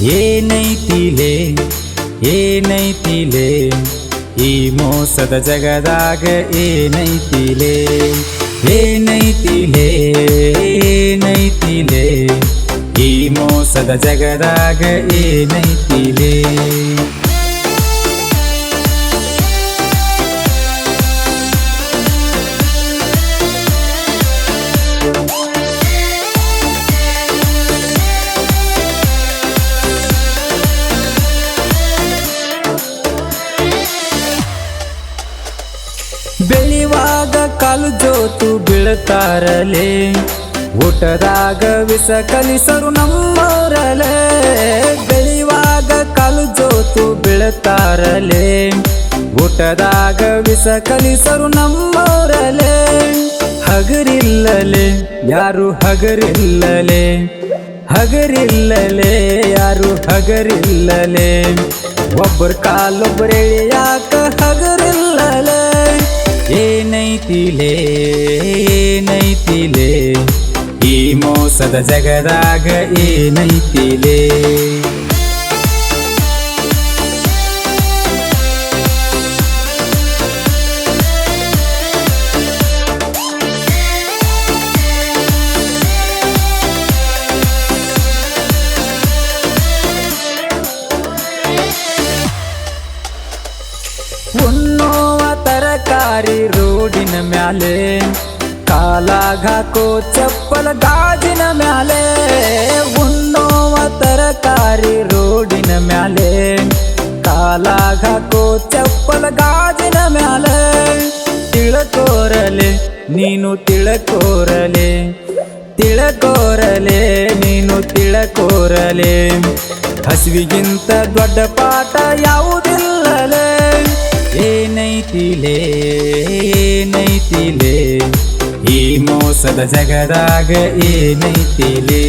ಏನೈತಿಲೆ ಏನೈತಿಲೆ ಈ ಮೋಸದ ಜಗದಾಗ ಏನೈತಿಲೆ ಏನೈತಿಲೆ ಏನೈತಿಲೆ ಈ ಮೋಸದ ಜಗದಾಗ ಏನೈತಿಲೆ ಬೆಳಿವಾಗ ಕಾಲು ಜೋತು ಬೀಳ್ತಾರಲೆ ಊಟದಾಗ ವಿಷ ಕಲಿಸರು ನಮ್ಮವರಲೆ ಬೆಳಿವಾಗ ಕಾಲು ಜೋತು ಬೀಳ್ತಾರಲೆ ಊಟದಾಗ ವಿಷ ಕಲಿಸರು ನಮ್ಮವರಲೆ ಹಗರಿಲ್ಲಲೆ ಯಾರು ಹಗರಿಲ್ಲಲೆ ಹಗರಿಲ್ಲಲೆ ಯಾರು ಹಗರಿಲ್ಲಲೆ ಒಬ್ಬರ ಕಾಲೊಬ್ಬರೇ ಯಾಕ ಹಗರಿಲ್ಲಲೆ ಏನೈತಿಲೆ ಏನೈತಿಲೆ ಈ ಮೋಸದ ಜಗದಾಗ ಏನೈತಿಲೆ ಉಣ್ಣುವ ತರಕಾರಿ ರೋಡಿನ ಮ್ಯಾಲೆ ಕಾಲಾಗ ಹಾಕೋ ಚಪ್ಪಲ ಗಾಜಿನ ಮ್ಯಾಲೆ ಉಣ್ಣುವ ತರಕಾರಿ ರೋಡಿನ ಮ್ಯಾಲೆ ಕಾಲಾಗ ಹಾಕೋ ಚಪ್ಪಲ ಗಾಜಿನ ಮ್ಯಾಲೆ ತಿಳಕೋರಲೆ ನೀನು ತಿಳಕೋರಲೆ ತಿಳಕೋರಲೆ ನೀನು ತಿಳಕೋರಲೆ ಹಸಿವಿಗಿಂತ ದೊಡ್ಡ ಪಾಠ ಯಾವುದಿಲ್ಲಲೆ ಏನೈತಿಲೆ ಏನೈತಿಲೆ ಈ ಮೋಸದ ಜಗದಾಗ ಏನೈತಿಲೆ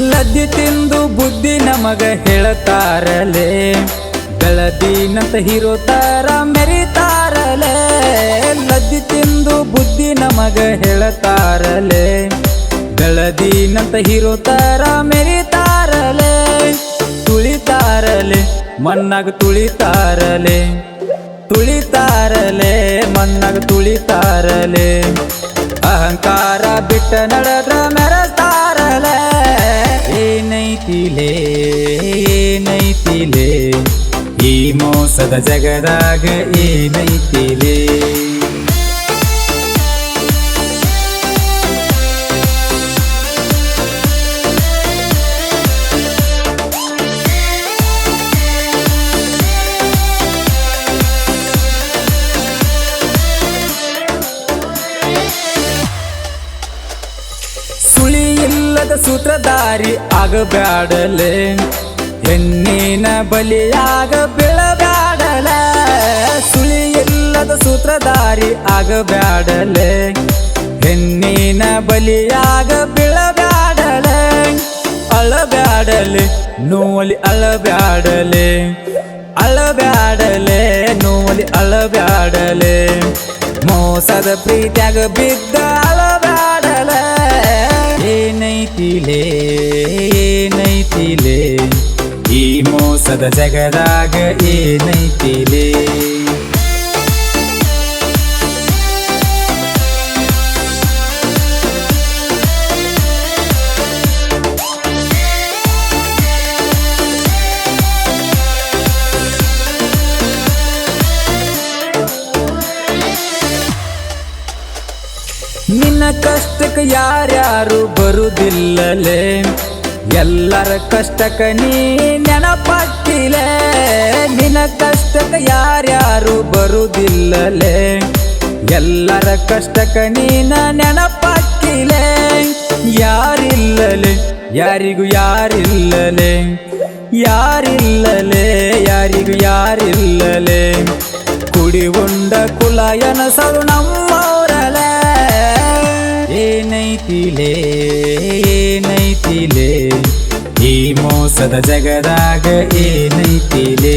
ಲದ್ದಿ ತಿಂದು ಬುದ್ಧಿ ನಮಗ ಹೇಳ್ತಾರಲೆ ಬೆಳದಿನಂತ ಹೀರೋ ತರ ಮೆರಿತಾರಲೆ ಲದ್ದಿ ತಿಂದು ಬುದ್ಧಿ ನಮಗ ಹೇಳ್ತಾರಲೆ ಬೆಳದಿನಂತ ಹೀರೋ ತರ ಮೆರಿತಾರಲೆ ತುಳಿತಾರಲೆ ಮಣ್ಣಾಗ ತುಳಿತಾರಲೆ ತುಳಿತಾರಲೆ ಮಣ್ಣಾಗ ತುಳಿತಾರಲೆ ಅಹಂಕಾರ ಬಿಟ್ಟ ನಡೆದ್ರ ಮೆರೆತಾರಲೆ ಏನೈತಿಲೆ ಏನೈತಿಲೆ ಈ ಮೋಸದ ಜಗದಾಗ ಏನೈತಿಲೆ ಸುಳಿ ಇಲ್ಲದ ಸೂತ್ರಧಾರಿ ಆಗಬ್ಯಾಡಲೆ ಹೆಣ್ಣಿನ ಬಲಿಯಾಗ ಬೀಳಬ್ಯಾಡಲೆ ಸುಳಿ ಇಲ್ಲದ ಸೂತ್ರಧಾರಿ ಆಗಬ್ಯಾಡಲೆ ಹೆಣ್ಣಿನ ಬಲಿಯಾಗ ಬೀಳಬ್ಯಾಡಲೆ ಅಳಬ್ಯಾಡಲೆ ನೋವಲಿ ಅಳಬ್ಯಾಡಲೆ ಅಳಬ್ಯಾಡಲೆ ನೋವಲಿ ಅಳಬ್ಯಾಡಲೆ ಮೋಸದ ಪ್ರೀತಿಯಾಗ ಬಿದ್ದ ಅಳಬ್ಯಾಡಲೆ ಏನೈತಿಲೆ ಏನೈತಿಲೆ ಈ ಮೋಸದ ಜಗದಾಗ ಏನೈತಿಲೆ ನಿನ್ನ ಕಷ್ಟಕ್ಕೆ ಯಾರ್ಯಾರು ಬರುದಿಲ್ಲಲೆ ಎಲ್ಲರ ಕಷ್ಟಕ್ಕೆ ನೀ ನೆನಪಾಕಿಲೆ ನಿನ್ನ ಕಷ್ಟಕ್ಕೆ ಯಾರ್ಯಾರು ಬರುದಿಲ್ಲಲೆ ಎಲ್ಲರ ಕಷ್ಟಕ್ಕೆ ನೀನ ನೆನಪಾಕಿಲೆ ಯಾರಿಲ್ಲಲೆ ಯಾರಿಗೂ ಯಾರಿಲ್ಲಲೆ ಯಾರಿಲ್ಲಲೆ ಯಾರಿಗೂ ಯಾರಿಲ್ಲಲೆ ಕುಡಿ ಉಂಡ ಕುಲ ಎನಸರು ನಮ್ಮವರಲೆ ಏನೈ ಏನೈತಿಲೇ ಏನೈತಿಲೇ ಈ ಮೋಸದ ಜಗದಾಗ ಏನೈತಿಲೇ